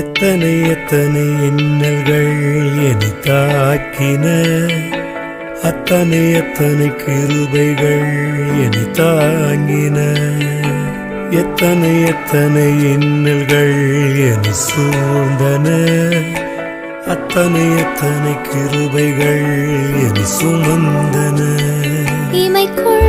எத்தனை எத்தனை இன்னல்கள் என்னை தாக்கின, அத்தனை எத்தனை கிருபைகள் என்னை தாங்கின. எத்தனை எத்தனை இன்னல்கள் என்னை சூழ்ந்தன, அத்தனை எத்தனை கிருபைகள் என்னை சுமந்தன. இமைக்குள்